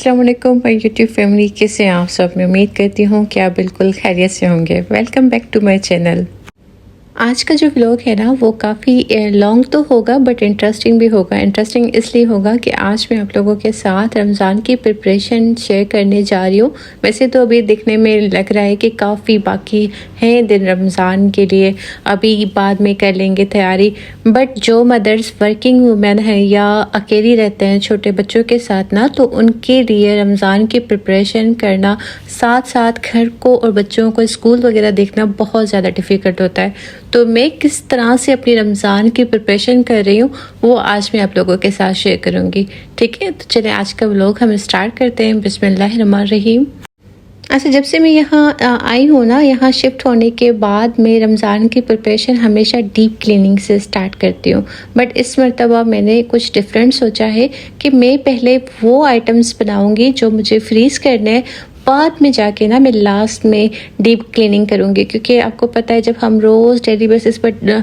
अस्सलाम वालेकुम my YouTube family, कैसे हैं आप सब। मैं उम्मीद करती हूँ कि आप बिल्कुल खैरियत से होंगे। Welcome back to my channel. आज का जो व्लॉग है ना वो काफ़ी लॉन्ग तो होगा बट इंटरेस्टिंग भी होगा। इंटरेस्टिंग इसलिए होगा कि आज मैं आप लोगों के साथ रमज़ान की प्रिपरेशन शेयर करने जा रही हूँ। वैसे तो अभी दिखने में लग रहा है कि काफ़ी बाकी हैं दिन रमज़ान के लिए, अभी बाद में कर लेंगे तैयारी। बट जो मदर्स वर्किंग वुमेन हैं या अकेली रहते हैं छोटे बच्चों के साथ ना, तो उनके लिए रमज़ान की प्रिपरेशन करना, साथ साथ घर को और बच्चों को स्कूल वगैरह देखना बहुत ज़्यादा डिफ़िकल्ट होता है। तो मैं किस तरह से अपनी रमज़ान की प्रिपरेशन कर रही हूँ वो आज मैं आप लोगों के साथ शेयर करूँगी। ठीक है, तो चलिए आज का व्लॉग हम स्टार्ट करते हैं। बिस्मिल्लाहिर्रहमानिर्रहीम। अच्छा, जब से मैं यहाँ आई हूँ ना, यहाँ शिफ्ट होने के बाद मैं रमज़ान की प्रिपरेशन हमेशा डीप क्लीनिंग से स्टार्ट करती हूँ। बट इस मरतबा मैंने कुछ डिफरेंट सोचा है कि मैं पहले वो आइटम्स बनाऊँगी जो मुझे फ्रीज़ करने हैं, बाद में जाके ना मैं लास्ट में डीप क्लीनिंग करूँगी। क्योंकि आपको पता है जब हम रोज़ डेली बेसिस पर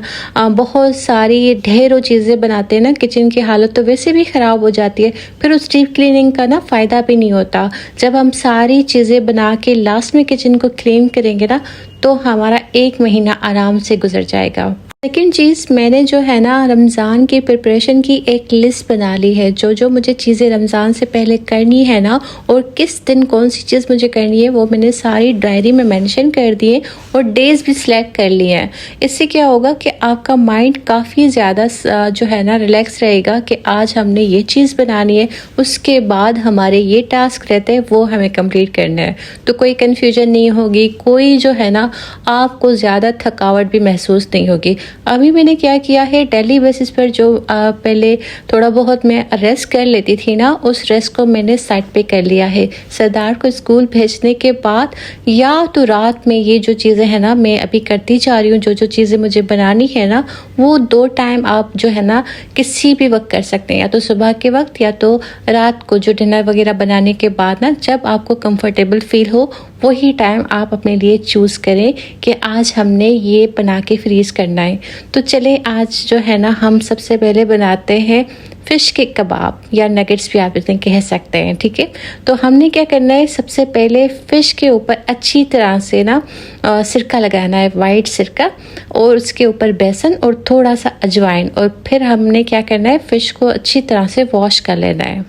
बहुत सारी ढेरों चीज़ें बनाते हैं ना, किचन की हालत तो वैसे भी ख़राब हो जाती है, फिर उस डीप क्लीनिंग का ना फ़ायदा भी नहीं होता। जब हम सारी चीज़ें बना के लास्ट में किचन को क्लीन करेंगे ना, तो हमारा 1 महीना आराम से गुजर जाएगा। सेकेंड चीज़, मैंने जो है ना रमज़ान की प्रिपरेशन की एक लिस्ट बना ली है, जो जो मुझे चीज़ें रमज़ान से पहले करनी है ना, और किस दिन कौन सी चीज़ मुझे करनी है वो मैंने सारी डायरी में मेंशन कर दिए और डेज़ भी सिलेक्ट कर लिए हैं। इससे क्या होगा कि आपका माइंड काफ़ी ज़्यादा जो है ना रिलैक्स रहेगा कि आज हमने ये चीज़ बनानी है, उसके बाद हमारे ये टास्क रहते हैं वो हमें कंप्लीट करना है। तो कोई कन्फ्यूजन नहीं होगी, कोई जो है ना आपको ज़्यादा थकावट भी महसूस नहीं होगी। अभी मैंने क्या किया है, डेली बेसिस पर जो पहले थोड़ा बहुत मैं रेस्ट कर लेती थी ना, उस रेस्ट को मैंने साइड पे कर लिया है। सरदार को स्कूल भेजने के बाद या तो रात में ये जो चीज़ें हैं ना मैं अभी करती जा रही हूँ, जो जो चीज़ें मुझे बनानी है ना, वो 2 टाइम आप जो है ना किसी भी वक्त कर सकते हैं, या तो सुबह के वक्त या तो रात को जो डिनर वगैरह बनाने के बाद ना, जब आपको कंफर्टेबल फील हो वही टाइम आप अपने लिए चूज़ करें कि आज हमने ये बना के फ्रीज़ करना है। तो चले आज जो है ना हम सबसे पहले बनाते हैं फ़िश के कबाब या नगेट्स भी आप इसे कह सकते हैं। ठीक है, तो हमने क्या करना है, सबसे पहले फ़िश के ऊपर अच्छी तरह से ना सिरका लगाना है, वाइट सिरका, और उसके ऊपर बेसन और थोड़ा सा अजवाइन, और फिर हमने क्या करना है, फ़िश को अच्छी तरह से वॉश कर लेना है।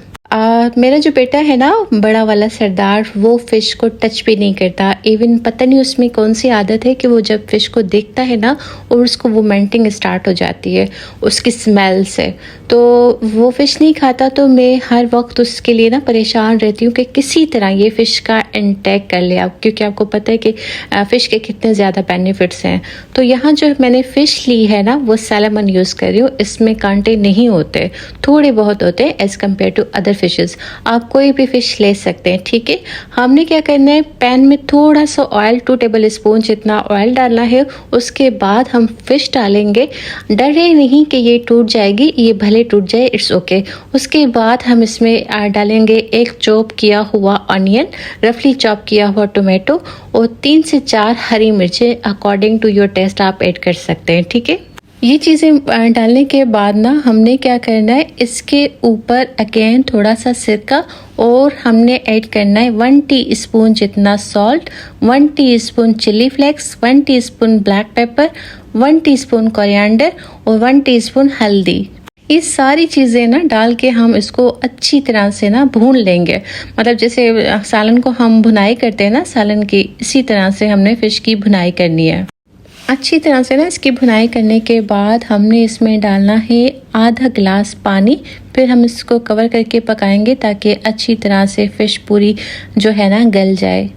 मेरा जो बेटा है ना बड़ा वाला सरदार, वो फ़िश को टच भी नहीं करता। इवन पता नहीं उसमें कौन सी आदत है कि वो जब फ़िश को देखता है ना और उसको वोमिटिंग स्टार्ट हो जाती है उसकी स्मेल से, तो वो फ़िश नहीं खाता। तो मैं हर वक्त उसके लिए ना परेशान रहती हूँ कि किसी तरह ये फ़िश का इंटेक कर ले आप, क्योंकि आपको पता है कि फ़िश के कितने ज़्यादा बेनिफिट्स हैं। तो यहाँ जो मैंने फ़िश ली है ना वो सैल्मन यूज़ कर रही हूँ। इसमें कांटे नहीं होते, थोड़े बहुत होते हैं as compare to other fishes. आप कोई भी फ़िश ले सकते हैं। ठीक है, हमने क्या करना है, पैन में थोड़ा सा ऑयल, 2 टेबल स्पून जितना ऑयल डालना है। उसके बाद हम फ़िश डालेंगे। डरे नहीं कि ये टूट जाएगी, ये भले टूट जाए, इट्स ओके। उसके बाद हम इसमें डालेंगे 1 चॉप किया हुआ ऑनियन, रफली चॉप किया हुआ टोमेटो, और 3 से 4 हरी मिर्चें अकॉर्डिंग टू योर टेस्ट आप ऐड कर सकते हैं। ठीक है, ये चीज़ें डालने के बाद ना हमने क्या करना है, इसके ऊपर अगेन थोड़ा सा सिरका, और हमने ऐड करना है 1 टीस्पून जितना salt, 1 teaspoon chili flakes, 1 teaspoon black pepper, 1 teaspoon coriander और 1 टीस्पून हल्दी। ये सारी चीज़ें ना डाल के हम इसको अच्छी तरह से ना भून लेंगे। मतलब जैसे सालन को हम भुनाई करते हैं ना सालन की, इसी तरह से हमने फ़िश की भुनाई करनी है। अच्छी तरह से ना इसकी भुनाई करने के बाद हमने इसमें डालना है आधा गिलास पानी। फिर हम इसको कवर करके पकाएंगे ताकि अच्छी तरह से फ़िश पूरी जो है ना गल जाए।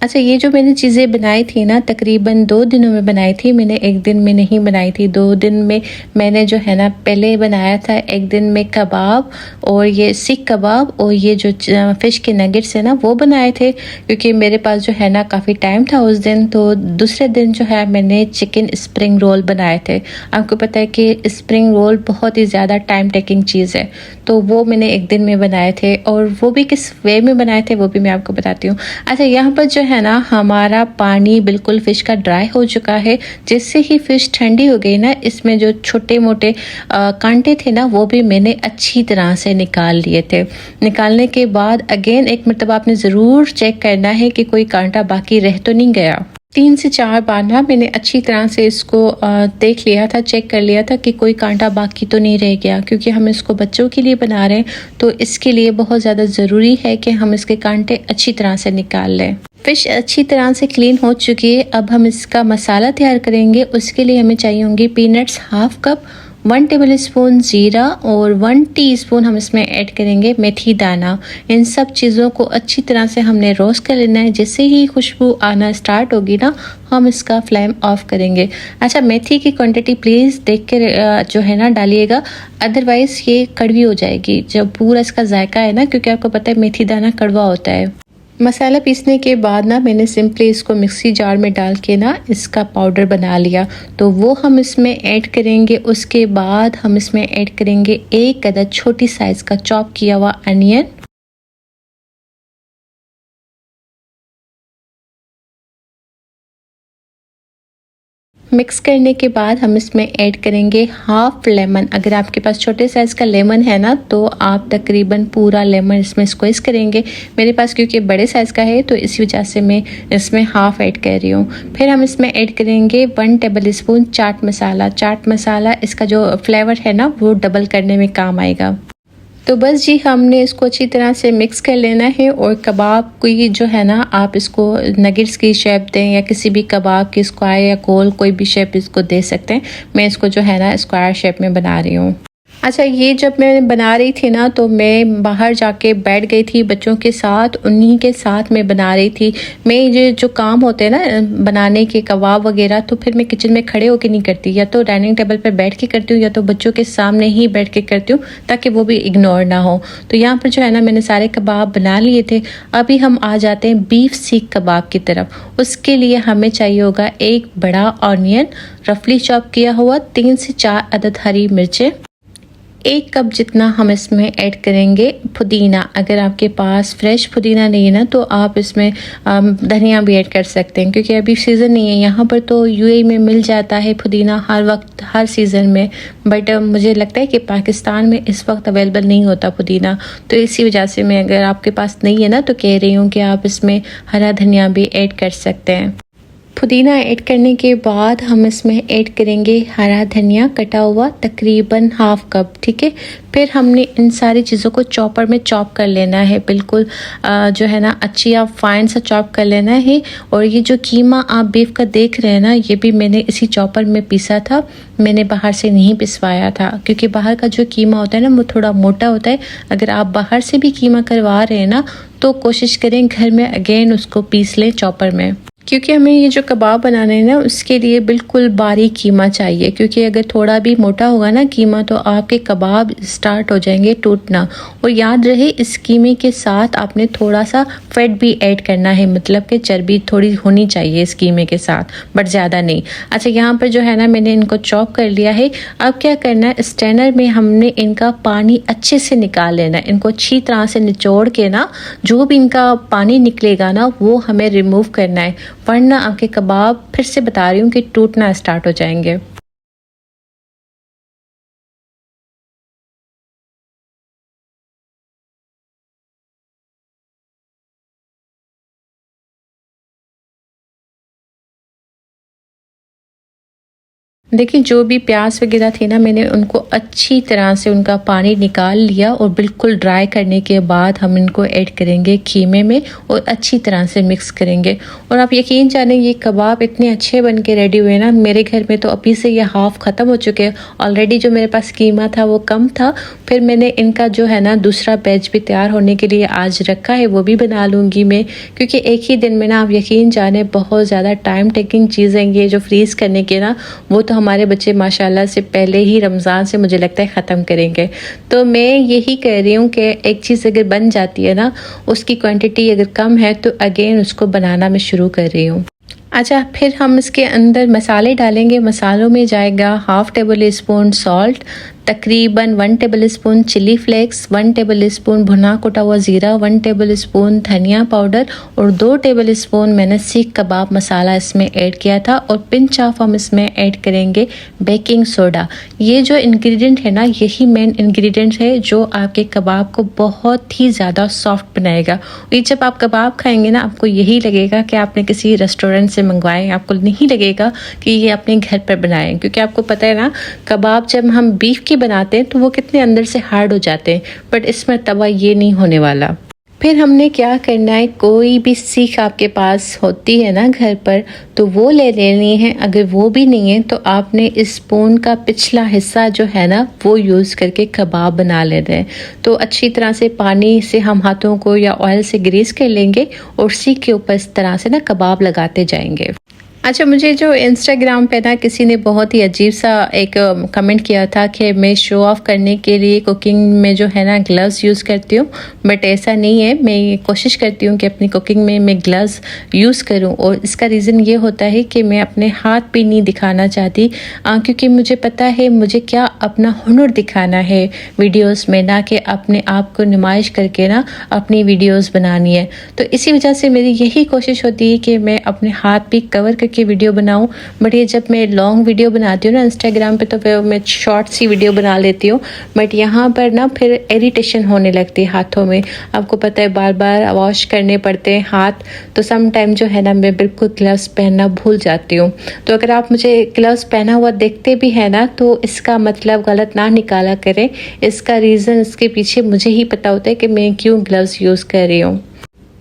अच्छा, ये जो मैंने चीज़ें बनाई थी ना तकरीबन 2 दिनों में बनाई थी मैंने, 1 दिन में नहीं बनाई थी। 2 दिन में मैंने जो है ना पहले बनाया था, 1 दिन में कबाब और ये सीख कबाब और ये जो फ़िश के नगेट्स है ना वो बनाए थे, क्योंकि मेरे पास जो है ना काफ़ी टाइम था उस दिन। तो दूसरे दिन जो है मैंने चिकन स्प्रिंग रोल बनाए थे। आपको पता है कि स्प्रिंग रोल बहुत ही ज़्यादा टाइम टेकिंग चीज़ है, तो वो मैंने एक दिन में बनाए थे, और वो भी किस वे में बनाए थे वो भी मैं आपको बताती हूँ। अच्छा, यहाँ पर जो है ना हमारा पानी बिल्कुल फ़िश का ड्राई हो चुका है। जैसे ही फ़िश ठंडी हो गई ना, इसमें जो छोटे मोटे कांटे थे ना वो भी मैंने अच्छी तरह से निकाल लिए थे। निकालने के बाद अगेन एक मरतबा आपने ज़रूर चेक करना है कि कोई कांटा बाकी रह तो नहीं गया। 3 से 4 बार ना मैंने अच्छी तरह से इसको देख लिया था, चेक कर लिया था कि कोई कांटा बाकी तो नहीं रह गया, क्योंकि हम इसको बच्चों के लिए बना रहे हैं, तो इसके लिए बहुत ज़्यादा ज़रूरी है कि हम इसके कांटे अच्छी तरह से निकाल लें। फ़िश अच्छी तरह से क्लीन हो चुकी है। अब हम इसका मसाला तैयार करेंगे। उसके लिए हमें चाहिए होंगे peanuts half cup, 1 table spoon ज़ीरा और 1 टीस्पून हम इसमें ऐड करेंगे मेथी दाना। इन सब चीज़ों को अच्छी तरह से हमने रोस्ट कर लेना है। जैसे ही खुशबू आना स्टार्ट होगी ना, हम इसका फ्लेम ऑफ करेंगे। अच्छा, मेथी की क्वांटिटी प्लीज़ देख कर जो है ना डालिएगा, अदरवाइज़ ये कड़वी हो जाएगी जब पूरा इसका जायका है ना, क्योंकि आपको पता है मेथी दाना कड़वा होता है। मसाला पीसने के बाद ना मैंने सिंपली इसको मिक्सी जार में डाल के ना इसका पाउडर बना लिया, तो वो हम इसमें ऐड करेंगे। उसके बाद हम इसमें ऐड करेंगे 1 अदद छोटी साइज़ का चॉप किया हुआ अनियन, मिक्स करने के बाद हम इसमें ऐड करेंगे हाफ लेमन। अगर आपके पास छोटे साइज़ का लेमन है ना, तो आप तकरीबन पूरा लेमन इसमें स्क्वीज़ करेंगे। मेरे पास क्योंकि बड़े साइज़ का है तो इसी वजह से मैं इसमें हाफ ऐड कर रही हूँ। फिर हम इसमें ऐड करेंगे 1 टेबल स्पून चाट मसाला। चाट मसाला इसका जो फ्लेवर है ना वो डबल करने में काम आएगा। तो बस जी, हमने इसको अच्छी तरह से मिक्स कर लेना है। और कबाब की जो है ना, आप इसको नगेट्स की शेप दें या किसी भी कबाब की स्क्वायर या गोल कोई भी शेप इसको दे सकते हैं। मैं इसको जो है ना स्क्वायर शेप में बना रही हूँ। अच्छा, ये जब मैं बना रही थी ना, तो मैं बाहर जाके बैठ गई थी बच्चों के साथ, उन्हीं के साथ मैं बना रही थी। मैं ये जो काम होते हैं ना बनाने के कबाब वगैरह, तो फिर मैं किचन में खड़े होके नहीं करती, या तो डाइनिंग टेबल पर बैठ के करती हूँ या तो बच्चों के सामने ही बैठ के करती हूँ, ताकि वो भी इग्नोर ना हो। तो यहाँ पर जो है ना मैंने सारे कबाब बना लिए थे। अभी हम आ जाते हैं बीफ सीख कबाब की तरफ। उसके लिए हमें चाहिए होगा 1 बड़ा ऑनियन रफली चॉप किया हुआ, 3 से 4 अदद हरी मिर्चें, 1 कप जितना हम इसमें ऐड करेंगे पुदीना। अगर आपके पास फ्रेश पुदीना नहीं है ना, तो आप इसमें धनिया भी ऐड कर सकते हैं, क्योंकि अभी सीज़न नहीं है। यहाँ पर तो यूएई में मिल जाता है पुदीना हर वक्त, हर सीज़न में, बट मुझे लगता है कि पाकिस्तान में इस वक्त अवेलेबल नहीं होता पुदीना। तो इसी वजह से मैं, अगर आपके पास नहीं है ना, तो कह रही हूँ कि आप इसमें हरा धनिया भी ऐड कर सकते हैं। पुदीना ऐड करने के बाद हम इसमें ऐड करेंगे हरा धनिया कटा हुआ, तकरीबन हाफ कप, ठीक है। फिर हमने इन सारी चीज़ों को चॉपर में चॉप कर लेना है, बिल्कुल जो है ना अच्छी आप फाइन सा चॉप कर लेना है। और ये जो कीमा आप बीफ का देख रहे हैं ना, ये भी मैंने इसी चॉपर में पीसा था, मैंने बाहर से नहीं पिसवाया था, क्योंकि बाहर का जो कीमा होता है ना वो थोड़ा मोटा होता है। अगर आप बाहर से भी कीमा करवा रहे हैं ना, तो कोशिश करें घर में अगेन उसको पीस लें चॉपर में, क्योंकि हमें ये जो कबाब बनाने हैं ना उसके लिए बिल्कुल बारीक कीमा चाहिए। क्योंकि अगर थोड़ा भी मोटा होगा ना कीमा, तो आपके कबाब स्टार्ट हो जाएंगे टूटना। और याद रहे, इस कीमे के साथ आपने थोड़ा सा फैट भी ऐड करना है, मतलब कि चर्बी थोड़ी होनी चाहिए इस कीमे के साथ, बट ज़्यादा नहीं। अच्छा, यहाँ पर जो है ना मैंने इनको चॉप कर लिया है। अब क्या करना है, स्ट्रेनर में हमने इनका पानी अच्छे से निकाल लेना है। इनको अच्छी तरह से निचोड़ के ना, जो भी इनका पानी निकलेगा ना वो हमें रिमूव करना है, वरना आपके कबाब, फिर से बता रही हूँ, कि टूटना स्टार्ट हो जाएंगे। देखिए, जो भी प्याज वगैरह थे ना, मैंने उनको अच्छी तरह से उनका पानी निकाल लिया, और बिल्कुल ड्राई करने के बाद हम इनको ऐड करेंगे कीमे में और अच्छी तरह से मिक्स करेंगे। और आप यकीन जानें, ये कबाब इतने अच्छे बन के रेडी हुए ना, मेरे घर में तो अभी से ये हाफ़ ख़त्म हो चुके हैं ऑलरेडी। जो मेरे पास कीमा था वो कम था, फिर मैंने इनका जो है ना दूसरा बैच भी तैयार होने के लिए आज रखा है, वो भी बना लूँगी मैं। क्योंकि एक ही दिन में ना, आप यकीन जाने, बहुत ज़्यादा टाइम टेकिंग चीज़ें ये जो फ्रीज़ करने के ना, वो तो हमारे बच्चे माशाल्लाह से पहले ही रमज़ान से मुझे लगता है ख़त्म करेंगे। तो मैं यही कह रही हूँ कि एक चीज़ अगर बन जाती है ना, उसकी क्वांटिटी अगर कम है, तो अगेन उसको बनाना मैं शुरू कर रही हूँ। अच्छा, फिर हम इसके अंदर मसाले डालेंगे। मसालों में जाएगा हाफ़ टेबल स्पून सॉल्ट, तकरीबन 1 tablespoon chili flakes, 1 tablespoon भुना कुटा हुआ ज़ीरा, 1 टेबल स्पून धनिया पाउडर और 2 टेबल स्पून मैंने सीख कबाब मसाला इसमें ऐड किया था। और पिंच ऑफ हम इसमें ऐड करेंगे बेकिंग सोडा। ये जो इंग्रेडिएंट है ना, यही मेन इंग्रेडिएंट है जो आपके कबाब को बहुत ही ज़्यादा सॉफ्ट बनाएगा। ये जब आप कबाब खाएंगे ना, आपको यही लगेगा कि आपने किसी रेस्टोरेंट से मंगवाए, आपको नहीं लगेगा कि ये अपने घर पर बनाएं। क्योंकि आपको पता है ना, कबाब जब हम बीफ के बनाते हैं तो वो कितने अंदर से हार्ड हो जाते हैं, बट इसमें तवा ये नहीं होने वाला। फिर हमने क्या करना है, कोई भी सीख आपके पास होती है ना घर पर, तो वो ले लेनी है। अगर वो भी नहीं है तो आपने इस स्पून का पिछला हिस्सा जो है ना, वो यूज़ करके कबाब बना लेना है। तो अच्छी तरह से पानी से हम हाथों को या ऑयल से ग्रीस कर लेंगे और सीख के ऊपर इस तरह से ना कबाब लगाते जाएंगे। अच्छा, मुझे जो इंस्टाग्राम पे ना किसी ने बहुत ही अजीब सा एक कमेंट किया था कि मैं शो ऑफ करने के लिए कुकिंग में जो है ना ग्लव्स यूज़ करती हूँ, बट ऐसा नहीं है। मैं कोशिश करती हूँ कि अपनी कुकिंग में मैं ग्लव्स यूज़ करूँ, और इसका रीज़न ये होता है कि मैं अपने हाथ भी नहीं दिखाना चाहती, क्योंकि मुझे पता है मुझे क्या अपना हुनर दिखाना है वीडियोज़ में, ना कि अपने आप को नुमाइश करके ना अपनी वीडियोज़ बनानी है। तो इसी वजह से मेरी यही कोशिश होती है कि मैं अपने हाथ भी कवर करके वीडियो बनाऊं। बट ये जब मैं लॉन्ग वीडियो बनाती हूँ ना इंस्टाग्राम पे, तो फिर मैं शॉर्ट सी वीडियो बना लेती हूँ। बट यहाँ पर ना फिर इरिटेशन होने लगती है हाथों में। आपको पता है बार बार वॉश करने पड़ते हैं हाथ, तो सम टाइम जो है ना मैं बिल्कुल ग्लव्स पहनना भूल जाती हूँ। तो अगर आप मुझे ग्लव्स पहना हुआ देखते भी है ना, तो इसका मतलब गलत ना निकाला करें। इसका रीज़न इसके पीछे मुझे ही पता होता है कि मैं क्यों ग्लव्स यूज़ कर रही हूँ।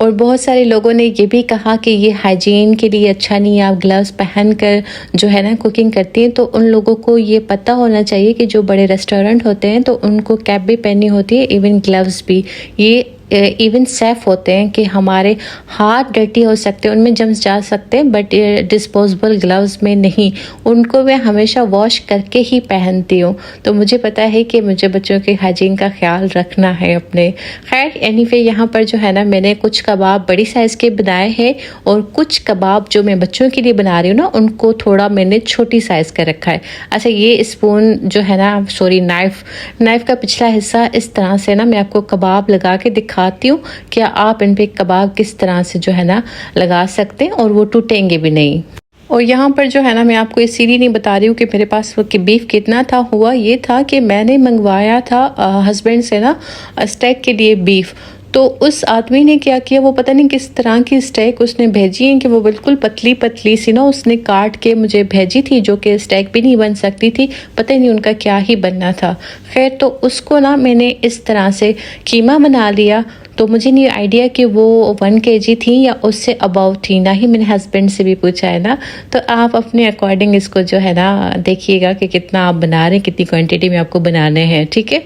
और बहुत सारे लोगों ने ये भी कहा कि ये हाइजीन के लिए अच्छा नहीं है, आप ग्लव्स पहन कर जो है ना कुकिंग करती हैं। तो उन लोगों को ये पता होना चाहिए कि जो बड़े रेस्टोरेंट होते हैं तो उनको कैप भी पहननी होती है, इवन ग्लव्स भी। ये इवन सेफ होते हैं कि हमारे हाथ डर्टी हो सकते हैं, उनमें जम्स जा सकते हैं, बट डिस्पोजेबल ग्लव्स में नहीं। उनको मैं हमेशा वॉश करके ही पहनती हूँ। तो मुझे पता है कि मुझे बच्चों के हाइजीन का ख्याल रखना है अपने। खैर एनीवे, यहाँ पर जो है ना मैंने कुछ कबाब बड़ी साइज़ के बनाए हैं, और कुछ कबाब जो मैं बच्चों के लिए बना रही हूँ ना, उनको थोड़ा मैंने छोटी साइज़ का रखा है। अच्छा, ये स्पून जो है ना, सॉरी नाइफ़ का पिछला हिस्सा इस तरह से ना मैं आपको कबाब लगा के दिखाती हूँ कि आप इन पे कबाब किस तरह से जो है ना लगा सकते हैं, और वो टूटेंगे भी नहीं। और यहाँ पर जो है ना मैं आपको इसीलिए नहीं बता रही हूँ कि मेरे पास वो कि बीफ कितना था। हुआ ये था कि मैंने मंगवाया था हस्बैंड से ना स्टेक के लिए बीफ। तो उस आदमी ने क्या किया, वो पता नहीं किस तरह की स्टेक उसने भेजी है कि वो बिल्कुल पतली पतली सी ना उसने काट के मुझे भेजी थी, जो कि स्टेक भी नहीं बन सकती थी। पता नहीं उनका क्या ही बनना था। खैर, तो उसको ना मैंने इस तरह से कीमा बना लिया। तो मुझे नहीं आइडिया कि वो 1 केजी थी या उससे अबव थी, ना ही मैंने हस्बैंड से भी पूछा है ना। तो आप अपने अकॉर्डिंग इसको जो है ना देखिएगा कि कितना आप बना रहे हैं, कितनी क्वांटिटी में आपको बनाने हैं, ठीक है।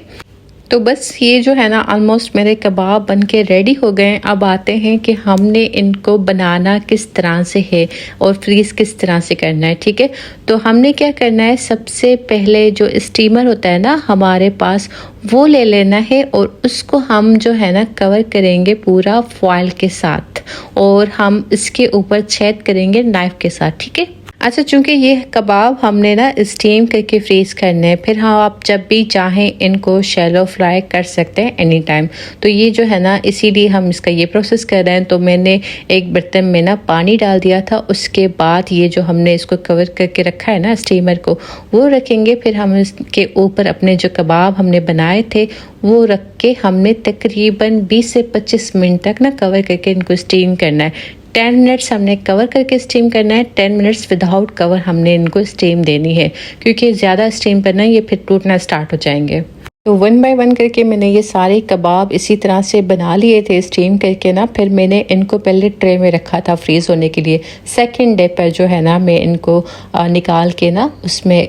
तो बस ये जो है ना ऑलमोस्ट मेरे कबाब बन के रेडी हो गए। अब आते हैं कि हमने इनको बनाना किस तरह से है और फ्रीज़ किस तरह से करना है, ठीक है। तो हमने क्या करना है, सबसे पहले जो स्टीमर होता है ना हमारे पास, वो ले लेना है, और उसको हम जो है ना कवर करेंगे पूरा फॉइल के साथ, और हम इसके ऊपर छेद करेंगे नाइफ़ के साथ, ठीक है। अच्छा, चूँकि ये कबाब हमने ना स्टीम करके फ्रीज़ करने हैं, फिर हाँ आप जब भी चाहें इनको शैलो फ्राई कर सकते हैं एनी टाइम। तो ये जो है ना इसीलिए हम इसका ये प्रोसेस कर रहे हैं। तो मैंने एक बर्तन में ना पानी डाल दिया था, उसके बाद ये जो हमने इसको कवर करके रखा है ना स्टीमर को, वो रखेंगे। फिर हम इसके ऊपर अपने जो कबाब हमने बनाए थे वो रख के हमने तकरीबन 20 से 25 मिनट तक ना कवर करके इनको स्टीम करना है। 10 मिनट्स हमने कवर करके स्टीम करना है, 10 मिनट्स विदाउट कवर हमने इनको स्टीम देनी है, क्योंकि ज़्यादा स्टीम करना है ये फिर टूटना स्टार्ट हो जाएंगे। तो 1 बाय 1 करके मैंने ये सारे कबाब इसी तरह से बना लिए थे स्टीम करके ना। फिर मैंने इनको पहले ट्रे में रखा था फ्रीज़ होने के लिए। सेकंड डे पर जो है ना मैं इनको निकाल के ना उसमें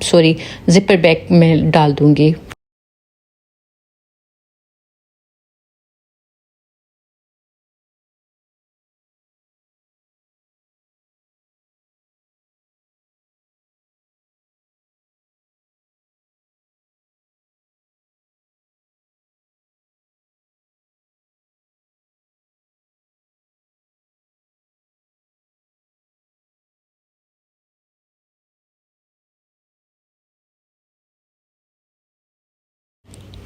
सॉरी जिपर बैग में डाल दूँगी।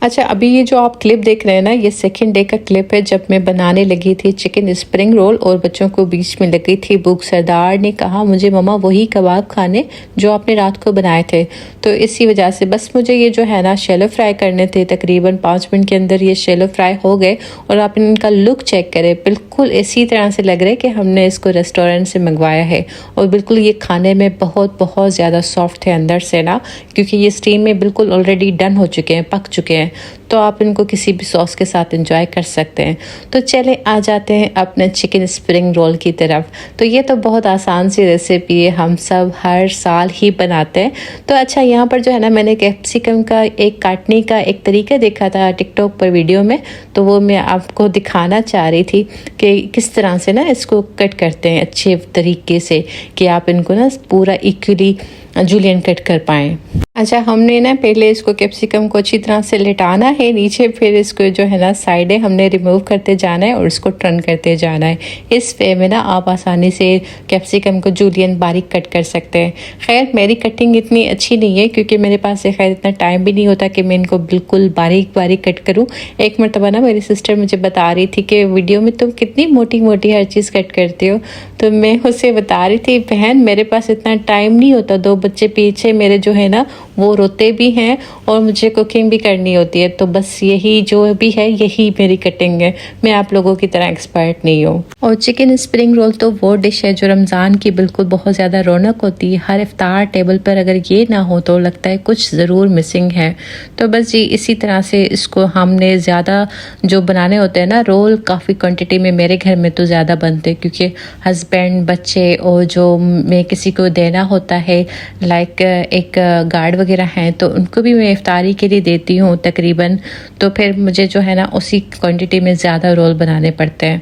अच्छा, अभी ये जो आप क्लिप देख रहे हैं ना, ये सेकंड डे का क्लिप है जब मैं बनाने लगी थी चिकन स्प्रिंग रोल और बच्चों को बीच में लगी थी भूख। सरदार ने कहा मुझे मम्मा वही कबाब खाने जो आपने रात को बनाए थे। तो इसी वजह से बस मुझे ये जो है ना शैलो फ्राई करने थे। तकरीबन 5 मिनट के अंदर ये शैलो फ्राई हो गए और आप इनका लुक चेक करें, बिल्कुल इसी तरह से लग रहा है कि हमने इसको रेस्टोरेंट से मंगवाया है। और बिल्कुल ये खाने में बहुत बहुत ज़्यादा सॉफ्ट है अंदर से ना, क्योंकि ये स्टीम में बिल्कुल ऑलरेडी डन हो चुके हैं, पक चुके हैं। तो आप इनको किसी भी सॉस के साथ एंजॉय कर सकते हैं। तो चले आ जाते हैं अपने चिकन स्प्रिंग रोल की तरफ। तो ये तो बहुत आसान सी रेसिपी है, हम सब हर साल ही बनाते हैं। तो अच्छा, यहाँ पर जो है ना मैंने कैप्सिकम का एक काटने का एक तरीका देखा था टिकटॉक पर वीडियो में, तो वो मैं आपको दिखाना चाह रही थी कि किस तरह से ना इसको कट करते हैं अच्छे तरीके से, कि आप इनको ना पूरा इक्वली जूलियन कट कर पाएँ। अच्छा, हमने ना पहले इसको कैप्सिकम को अच्छी तरह से लेटाना है नीचे, फिर इसको जो है ना साइडें हमने रिमूव करते जाना है और इसको टर्न करते जाना है। इस वे में ना आप आसानी से कैप्सिकम को जूलियन बारीक कट कर सकते हैं। खैर मेरी कटिंग इतनी अच्छी नहीं है, क्योंकि मेरे पास खैर इतना टाइम भी नहीं होता कि मैं इनको बिल्कुल बारीक बारीक कट करूँ। एक मरतबा ना मेरी सिस्टर मुझे बता रही थी कि वीडियो में तुम कितनी मोटी मोटी हर चीज़ कट करती हो। तो मैं उसे बता रही थी, बहन मेरे पास इतना टाइम नहीं होता, 2 बच्चे पीछे मेरे जो है ना वो रोते भी हैं और मुझे कुकिंग भी करनी होती है। तो बस यही जो भी है यही मेरी कटिंग है, मैं आप लोगों की तरह एक्सपर्ट नहीं हूँ। और चिकन स्प्रिंग रोल तो वो डिश है जो रमज़ान की बिल्कुल बहुत ज़्यादा रौनक होती है। हर इफ्तार टेबल पर अगर ये ना हो तो लगता है कुछ ज़रूर मिसिंग है। तो बस जी इसी तरह से इसको हमने ज़्यादा जो बनाने होते हैं ना रोल, काफ़ी क्वान्टिटी में मेरे घर में तो ज़्यादा बनते हैं, क्योंकि हस्बैंड, बच्चे और जो मैं किसी को देना होता है लाइक एक गार्ड वगैरह हैं, तो उनको भी मैं इफ्तारी के लिए देती हूँ तकरीबन। तो फिर मुझे जो है ना उसी क्वांटिटी में ज़्यादा रोल बनाने पड़ते हैं।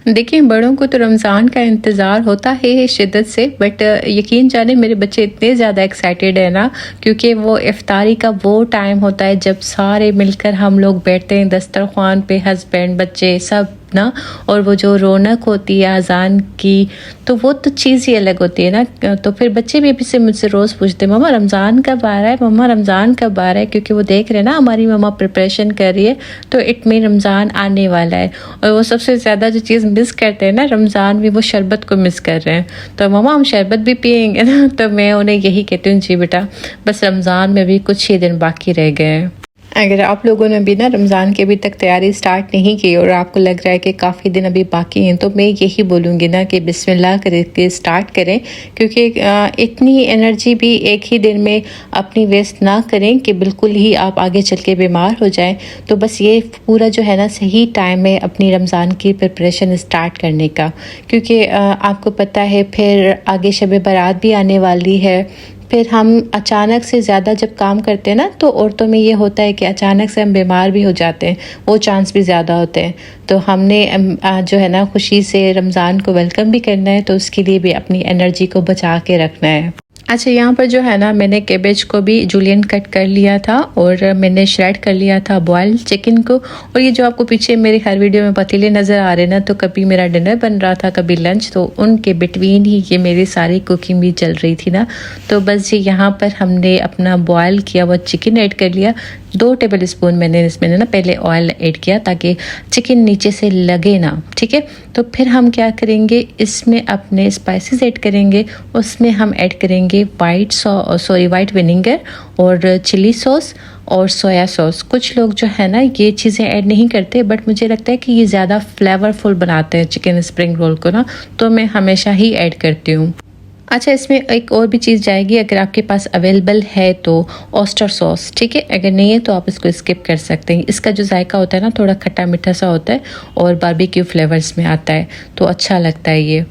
देखिए, बड़ों को तो रमज़ान का इंतज़ार होता है शिद्दत से, बट यकीन जाने मेरे बच्चे इतने ज़्यादा एक्साइटेड है ना, क्योंकि वो इफ्तारी का वो टाइम होता है जब सारे मिलकर हम लोग बैठते हैं दस्तरख्वान पे, हस्बैंड, बच्चे सब ना। और वो जो रौनक होती है अजान की, तो वो तो चीज़ ही अलग होती है ना। तो फिर बच्चे भी अभी से मुझसे रोज़ पूछते हैं मम्मा रमज़ान कब आ रहा है, मम्मा रमज़ान कब आ रहा है, क्योंकि वो देख रहे हैं ना हमारी मम्मा प्रिपरेशन कर रही है, तो इट मीन रमज़ान आने वाला है। और वो सबसे ज़्यादा जो चीज़ मिस करते हैं ना रमज़ान में, वो शरबत को मिस कर रहे हैं। तो मम्मा हम शरबत भी पियेंगे ना, तो मैं उन्हें यही कहती हूँ जी बेटा, बस रमज़ान में भी कुछ ही दिन बाकी रह गए हैं। अगर आप लोगों ने भी ना रमज़ान की अभी तक तैयारी स्टार्ट नहीं की और आपको लग रहा है कि काफ़ी दिन अभी बाकी हैं, तो मैं यही बोलूँगी ना कि बिस्मिल्लाह करके स्टार्ट करें, क्योंकि इतनी एनर्जी भी एक ही दिन में अपनी वेस्ट ना करें कि बिल्कुल ही आप आगे चल के बीमार हो जाएं। तो बस ये पूरा जो है ना सही टाइम है अपनी रमज़ान की प्रिपरेशन स्टार्ट करने का, क्योंकि आपको पता है फिर आगे शब बारात भी आने वाली है। फिर हम अचानक से ज़्यादा जब काम करते हैं ना, तो औरतों में ये होता है कि अचानक से हम बीमार भी हो जाते हैं, वो चांस भी ज़्यादा होते हैं। तो हमने जो है ना खुशी से रमज़ान को वेलकम भी करना है, तो उसके लिए भी अपनी एनर्जी को बचा के रखना है। अच्छा, यहाँ पर जो है ना मैंने कैबेज को भी जूलियन कट कर लिया था और मैंने श्रेड कर लिया था बॉइल्ड चिकन को। और ये जो आपको पीछे मेरी हर वीडियो में पतीले नज़र आ रहे हैं ना, तो कभी मेरा डिनर बन रहा था, कभी लंच, तो उनके बिटवीन ही ये मेरी सारी कुकिंग भी चल रही थी ना। तो बस जी यहाँ पर हमने अपना बॉयल किया हुआ चिकन ऐड कर लिया। 2 टेबल स्पून मैंने इसमें ना पहले ऑयल ऐड किया ताकि चिकन नीचे से लगे ना, ठीक है। तो फिर हम क्या करेंगे, इसमें अपने स्पाइसेस ऐड करेंगे। उसमें हम ऐड करेंगे वाइट विनेगर और चिली सॉस और सोया सॉस। कुछ लोग जो है ना ये चीज़ें ऐड नहीं करते, बट मुझे लगता है कि ये ज़्यादा फ्लेवरफुल बनाते हैं चिकन स्प्रिंग रोल को ना, तो मैं हमेशा ही ऐड करती हूँ। अच्छा, इसमें एक और भी चीज़ जाएगी अगर आपके पास अवेलेबल है तो, ऑस्टर सॉस, ठीक है। अगर नहीं है तो आप इसको स्किप कर सकते हैं। इसका जो जायका होता है ना थोड़ा खट्टा मीठा सा होता है और बारबेक्यू फ्लेवर्स में आता है, तो अच्छा लगता है ये।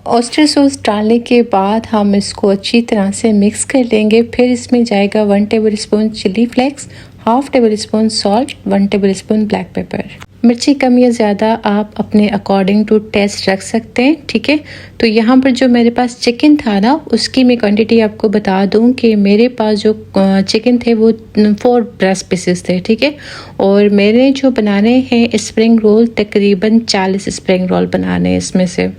ऑस्टर सॉस डालने के बाद हम इसको अच्छी तरह से मिक्स कर लेंगे। फिर इसमें जाएगा 1 tablespoon chili flakes, half tablespoon salt, 1 tablespoon black pepper. मिर्ची कम या ज़्यादा आप अपने अकॉर्डिंग टू टेस्ट रख सकते हैं, ठीक है। तो यहाँ पर जो मेरे पास चिकन था ना, उसकी मैं क्वांटिटी आपको बता दूँ कि मेरे पास जो चिकन थे वो 4 ब्रेस्ट पीसेस थे, ठीक है। और मेरे जो बनाने हैं स्प्रिंग रोल, तकरीबन 40 स्प्रिंग रोल बनाने हैं इसमें से।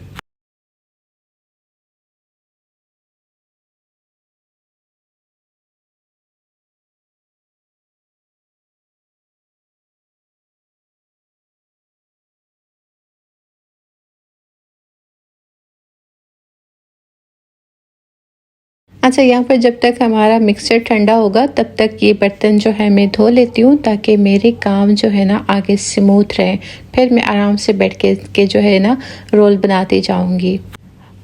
अच्छा, यहाँ पर जब तक हमारा मिक्सचर ठंडा होगा तब तक ये बर्तन जो है मैं धो लेती हूँ, ताकि मेरे काम जो है ना आगे स्मूथ रहे। फिर मैं आराम से बैठ के जो है ना रोल बनाती जाऊँगी।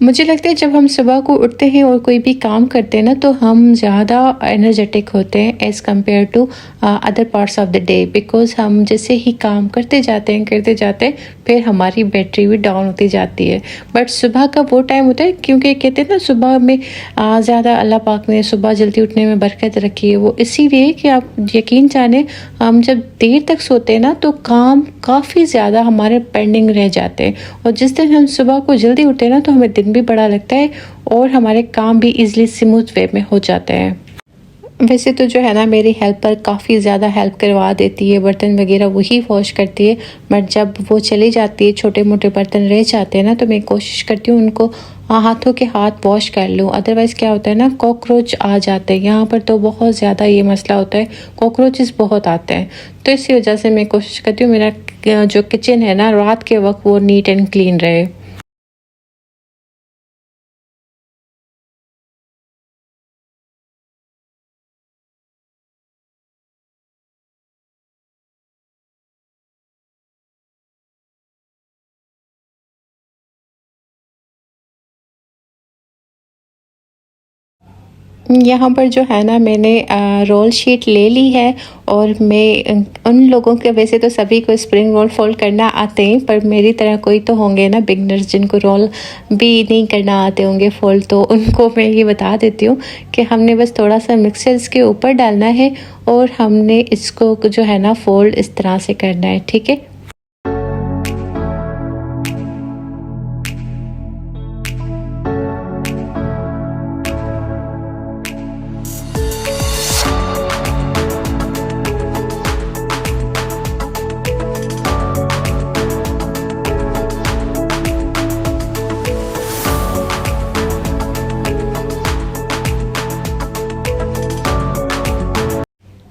मुझे लगता है जब हम सुबह को उठते हैं और कोई भी काम करते हैं ना, तो हम ज़्यादा एनर्जेटिक होते हैं as compare to other parts of the day, because हम जैसे ही काम करते जाते हैं फिर हमारी बैटरी भी डाउन होती जाती है। बट सुबह का वो टाइम होता है, क्योंकि कहते हैं ना सुबह में ज़्यादा अल्लाह पाक ने सुबह जल्दी उठने में बरकत रखी है। वो इसीलिए कि आप यकीन जाने, हम जब देर तक सोते हैं ना तो काम काफ़ी ज़्यादा हमारे पेंडिंग रह जाते हैं, और जिस दिन हम सुबह को जल्दी उठते हैं ना तो हमें दिन भी बड़ा लगता है और हमारे काम भी इजीली स्मूथ वे में हो जाते हैं। वैसे तो जो है ना मेरी हेल्पर काफ़ी ज़्यादा हेल्प करवा देती है, बर्तन वगैरह वही वॉश करती है। बट जब वो चली जाती है, छोटे मोटे बर्तन रह जाते हैं ना, तो मैं कोशिश करती हूँ उनको हाथों के हाथ वॉश कर लूँ। अदरवाइज़ क्या होता है ना, कॉकरोच आ जाते हैं। यहाँ पर तो बहुत ज़्यादा ये मसला होता है, कॉकरोचेस बहुत आते हैं। तो इसी वजह से मैं कोशिश करती हूँ मेरा जो किचन है ना रात के वक्त वो नीट एंड क्लीन रहे। यहाँ पर जो है ना मैंने रोल शीट ले ली है, और मैं उन लोगों के, वैसे तो सभी को स्प्रिंग रोल फोल्ड करना आते हैं, पर मेरी तरह कोई तो होंगे ना बिगनर्स जिनको रोल भी नहीं करना आते होंगे फोल्ड, तो उनको मैं ये बता देती हूँ कि हमने बस थोड़ा सा मिक्सचर इसके ऊपर डालना है और हमने इसको जो है ना फोल्ड इस तरह से करना है। ठीक है।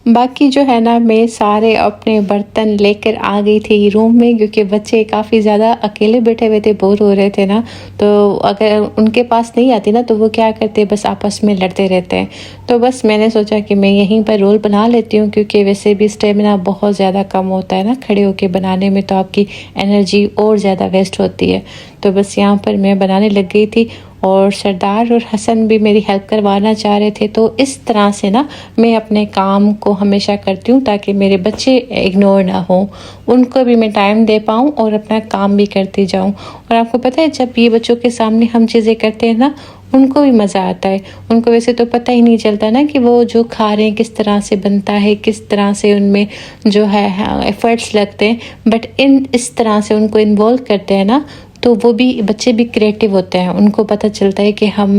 बाकी जो है ना मैं सारे अपने बर्तन लेकर आ गई थी रूम में, क्योंकि बच्चे काफ़ी ज़्यादा अकेले बैठे हुए थे, बोर हो रहे थे ना। तो अगर उनके पास नहीं आती ना तो वो क्या करते, बस आपस में लड़ते रहते हैं। तो बस मैंने सोचा कि मैं यहीं पर रोल बना लेती हूँ, क्योंकि वैसे भी स्टेमिना बहुत ज़्यादा कम होता है ना खड़े होके बनाने में, तो आपकी एनर्जी और ज़्यादा वेस्ट होती है। तो बस यहाँ पर मैं बनाने लग गई थी, और सरदार और हसन भी मेरी हेल्प करवाना चाह रहे थे। तो इस तरह से ना मैं अपने काम को हमेशा करती हूँ, ताकि मेरे बच्चे इग्नोर ना हों, उनको भी मैं टाइम दे पाऊँ और अपना काम भी करती जाऊँ। और आपको पता है जब ये बच्चों के सामने हम चीज़ें करते हैं ना, उनको भी मज़ा आता है। उनको वैसे तो पता ही नहीं चलता ना कि वो जो खा रहे हैं किस तरह से बनता है, किस तरह से उनमें जो है एफ़र्ट्स लगते हैं, बट इस तरह से उनको इन्वॉल्व करते हैं ना, तो वो भी बच्चे भी क्रिएटिव होते हैं। उनको पता चलता है कि हम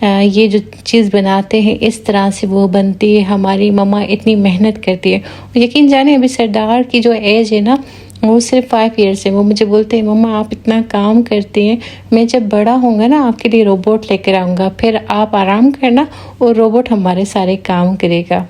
ये जो चीज़ बनाते हैं इस तरह से वो बनती है, हमारी मम्मा इतनी मेहनत करती है। यकीन जाने अभी सरदार की जो एज है ना वो सिर्फ 5 ईयर्स है। वो मुझे बोलते हैं मम्मा आप इतना काम करती हैं, मैं जब बड़ा होऊंगा ना आपके लिए रोबोट लेकर आऊँगा, फिर आप आराम करना और रोबोट हमारे सारे काम करेगा।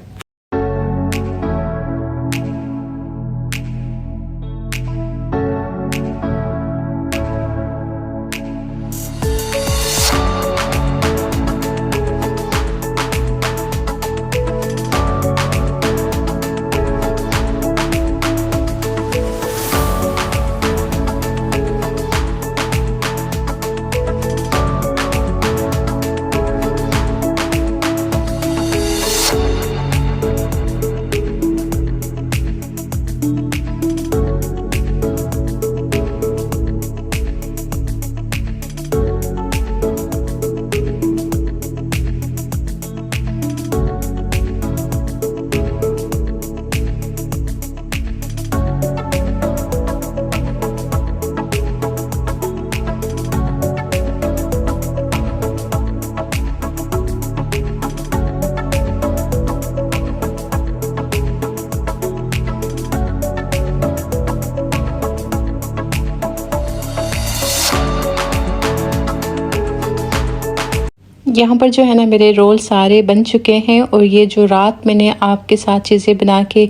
यहाँ पर जो है ना मेरे रोल सारे बन चुके हैं और ये जो रात मैंने आपके साथ चीज़ें बना के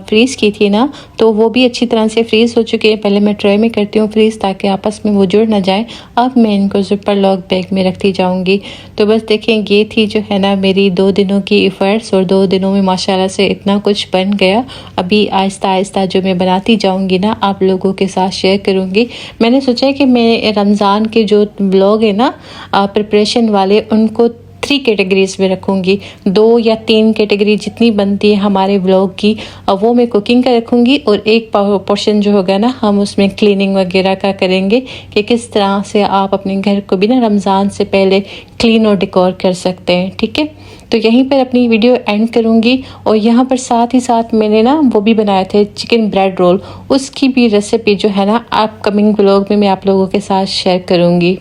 फ्रीज़ की थी ना, तो वो भी अच्छी तरह से फ्रीज़ हो चुके हैं। पहले मैं ट्रे में करती हूँ फ्रीज़ ताकि आपस में वो जुड़ ना जाए। अब मैं इनको ज़िपर लॉक बैग में रखती जाऊँगी। तो बस देखें, ये थी जो है ना मेरी 2 दिनों की एफ़र्ट्स और 2 दिनों में माशाल्लाह से इतना कुछ बन गया। अभी आहिस्ता आहिस्ता जो मैं बनाती जाऊँगी ना, आप लोगों के साथ शेयर करूँगी। मैंने सोचा है कि मैं रमज़ान के जो ब्लॉग है ना प्रिपरेशन वाले, उनको 3 कैटेगरीज में रखूँगी। 2 या 3 कैटेगरी जितनी बनती है हमारे व्लॉग की, वो मैं कुकिंग का रखूँगी और एक पोर्शन जो होगा ना हम उसमें क्लीनिंग वगैरह का करेंगे कि किस तरह से आप अपने घर को भी ना रमज़ान से पहले क्लीन और डेकोर कर सकते हैं। ठीक है, तो यहीं पर अपनी वीडियो एंड करूँगी। और यहाँ पर साथ ही साथ मैंने ना वो भी बनाए थे चिकन ब्रेड रोल, उसकी भी रेसिपी जो है ना अपकमिंग व्लॉग में मैं आप लोगों के साथ शेयर करूँगी।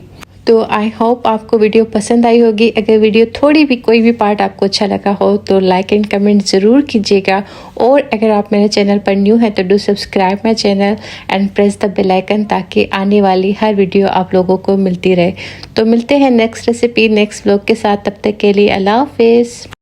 तो आई होप आपको वीडियो पसंद आई होगी। अगर वीडियो थोड़ी भी कोई भी पार्ट आपको अच्छा लगा हो तो लाइक एंड कमेंट ज़रूर कीजिएगा। और अगर आप मेरे चैनल पर न्यू हैं तो do subscribe my channel and press the bell icon ताकि आने वाली हर वीडियो आप लोगों को मिलती रहे। तो मिलते हैं नेक्स्ट रेसिपी नेक्स्ट व्लॉग के साथ। तब तक के लिए अल्लाह हाफिज़।